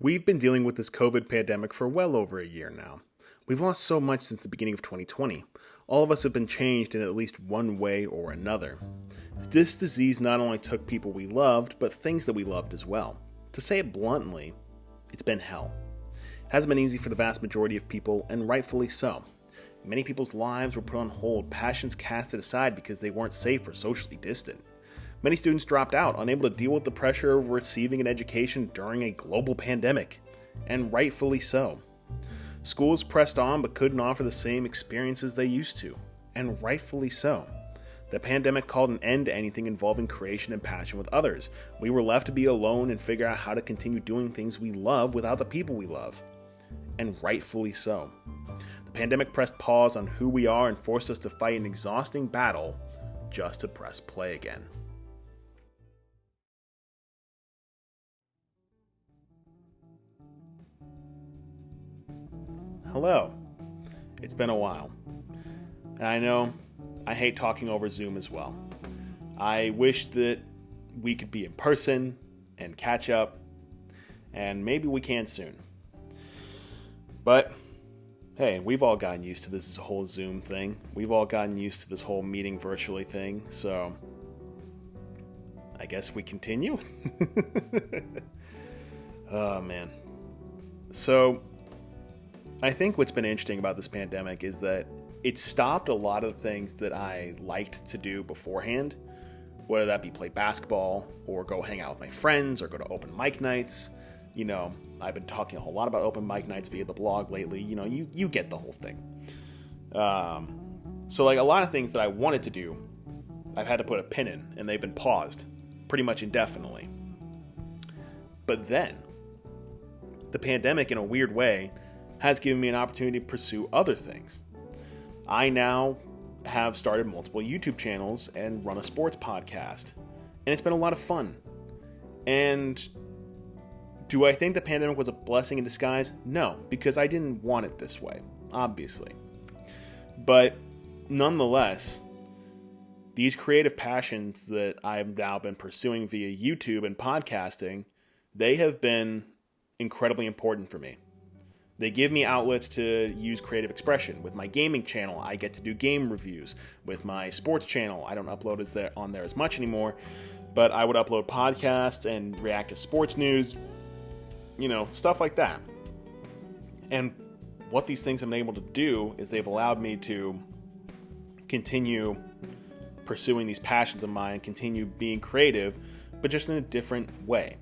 We've been dealing with this COVID pandemic for well over a year now. We've lost so much since the beginning of 2020. All of us have been changed in at least one way or another. This disease not only took people we loved, but things that we loved as well. To say it bluntly, it's been hell. It hasn't been easy for the vast majority of people, and rightfully so. Many people's lives were put on hold, passions casted aside because they weren't safe or socially distant. Many students dropped out, unable to deal with the pressure of receiving an education during a global pandemic, and rightfully so. Schools pressed on but couldn't offer the same experiences they used to, and rightfully so. The pandemic called an end to anything involving creation and passion with others. We were left to be alone and figure out how to continue doing things we love without the people we love, and rightfully so. The pandemic pressed pause on who we are and forced us to fight an exhausting battle just to press play again. Hello. It's been a while. And I know I hate talking over Zoom as well. I wish that we could be in person and catch up, and maybe we can soon. But hey, we've all gotten used to this whole Zoom thing. We've all gotten used to this whole meeting virtually thing, so I guess we continue. Oh man. So I think what's been interesting about this pandemic is that it stopped a lot of things that I liked to do beforehand, whether that be play basketball or go hang out with my friends or go to open mic nights. You know, I've been talking a whole lot about open mic nights via the blog lately. You know, you get the whole thing. So like a lot of things that I wanted to do, I've had to put a pin in, and they've been paused pretty much indefinitely. But then, the pandemic in a weird way has given me an opportunity to pursue other things. I now have started multiple YouTube channels and run a sports podcast, and it's been a lot of fun. And do I think the pandemic was a blessing in disguise? No, because I didn't want it this way, obviously. But nonetheless, these creative passions that I've now been pursuing via YouTube and podcasting, they have been incredibly important for me. They give me outlets to use creative expression. With my gaming channel, I get to do game reviews. With my sports channel, I don't upload on there as much anymore, but I would upload podcasts and react to sports news, you know, stuff like that. And what these things have been able to do is they've allowed me to continue pursuing these passions of mine, continue being creative, but just in a different way.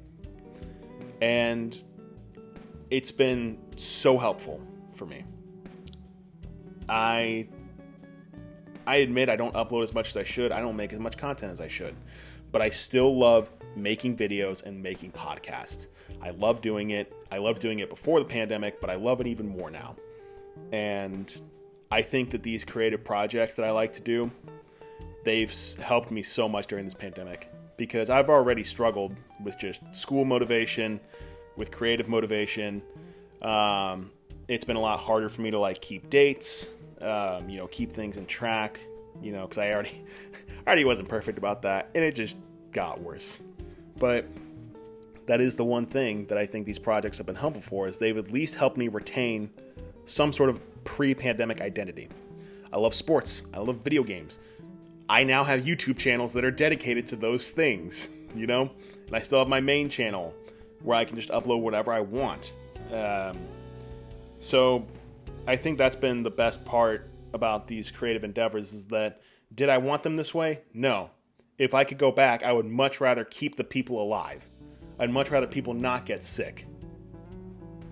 And it's been so helpful for me. I admit I don't upload as much as I should. I don't make as much content as I should. But I still love making videos and making podcasts. I love doing it. I loved doing it before the pandemic, but I love it even more now. And I think that these creative projects that I like to do, they've helped me so much during this pandemic, because I've already struggled with just school motivation, with creative motivation. It's been a lot harder for me to like keep dates, keep things in track, because I already wasn't perfect about that, and it just got worse. But that is the one thing that I think these projects have been helpful for, is they've at least helped me retain some sort of pre-pandemic identity. I love sports. I love video games. I now have YouTube channels that are dedicated to those things, and I still have my main channel where I can just upload whatever I want. So I think that's been the best part about these creative endeavors, is that, did I want them this way? No. If I could go back, I would much rather keep the people alive. I'd much rather people not get sick.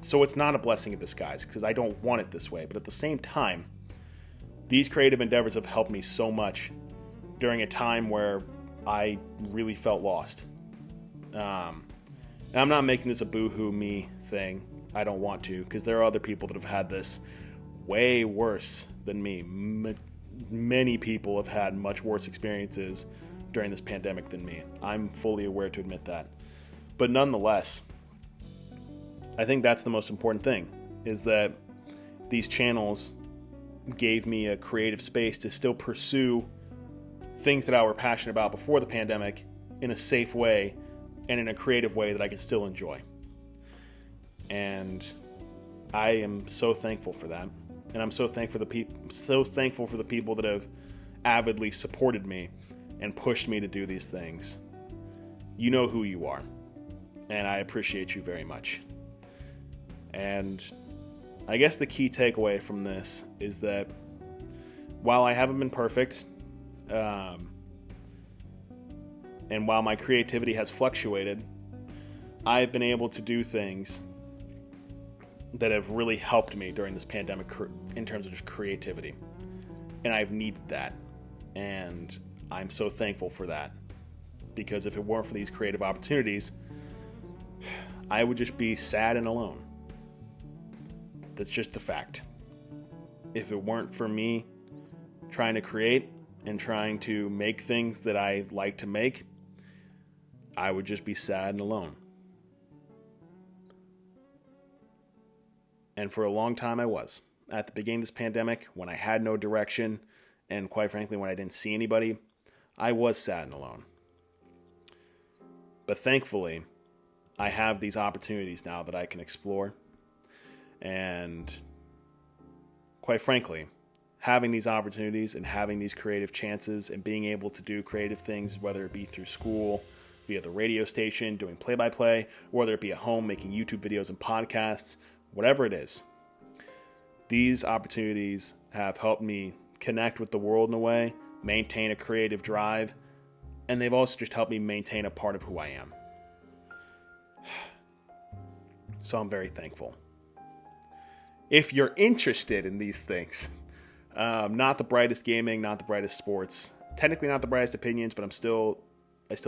So it's not a blessing in disguise, because I don't want it this way. But at the same time, these creative endeavors have helped me so much during a time where I really felt lost. And I'm not making this a boo-hoo me thing. I don't want to, because there are other people that have had this way worse than me. Many people have had much worse experiences during this pandemic than me. I'm fully aware to admit that. But nonetheless, I think that's the most important thing, is that these channels gave me a creative space to still pursue things that I were passionate about before the pandemic in a safe way and in a creative way that I can still enjoy. And I am so thankful for that. And I'm so thankful for the people that have avidly supported me and pushed me to do these things. You know who you are, and I appreciate you very much. And I guess the key takeaway from this is that while I haven't been perfect, and while my creativity has fluctuated, I've been able to do things that have really helped me during this pandemic in terms of just creativity. And I've needed that. And I'm so thankful for that. Because if it weren't for these creative opportunities, I would just be sad and alone. That's just the fact. If it weren't for me trying to create and trying to make things that I like to make, I would just be sad and alone. And for a long time I was. At the beginning of this pandemic, when I had no direction, and quite frankly, when I didn't see anybody, I was sad and alone. But thankfully, I have these opportunities now that I can explore. And quite frankly, having these opportunities and having these creative chances and being able to do creative things, whether it be through school, via the radio station, doing play-by-play, whether it be at home making YouTube videos and podcasts, whatever it is, these opportunities have helped me connect with the world in a way, maintain a creative drive, and they've also just helped me maintain a part of who I am. So I'm very thankful. If you're interested in these things, not the brightest gaming, not the brightest sports, technically not the brightest opinions, but I still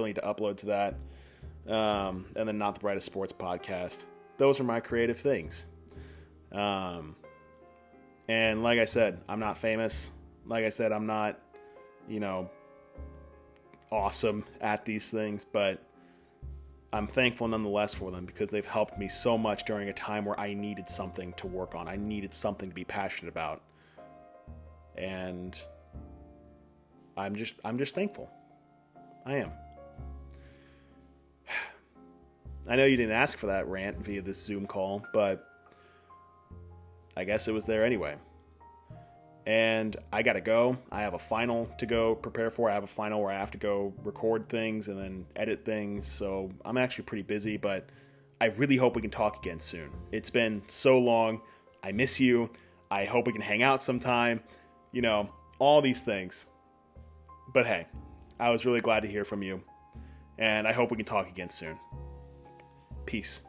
need to upload to that, and then not the brightest sports podcast. Those are my creative things. And like I said, I'm not famous. Like I said, I'm not, awesome at these things, but I'm thankful nonetheless for them because they've helped me so much during a time where I needed something to work on. I needed something to be passionate about. And I'm just thankful. I am. I know you didn't ask for that rant via this Zoom call, but I guess it was there anyway. And I gotta go. I have a final to go prepare for. I have a final where I have to go record things and then edit things. So I'm actually pretty busy, but I really hope we can talk again soon. It's been so long. I miss you. I hope we can hang out sometime. All these things. But hey, I was really glad to hear from you. And I hope we can talk again soon. Peace.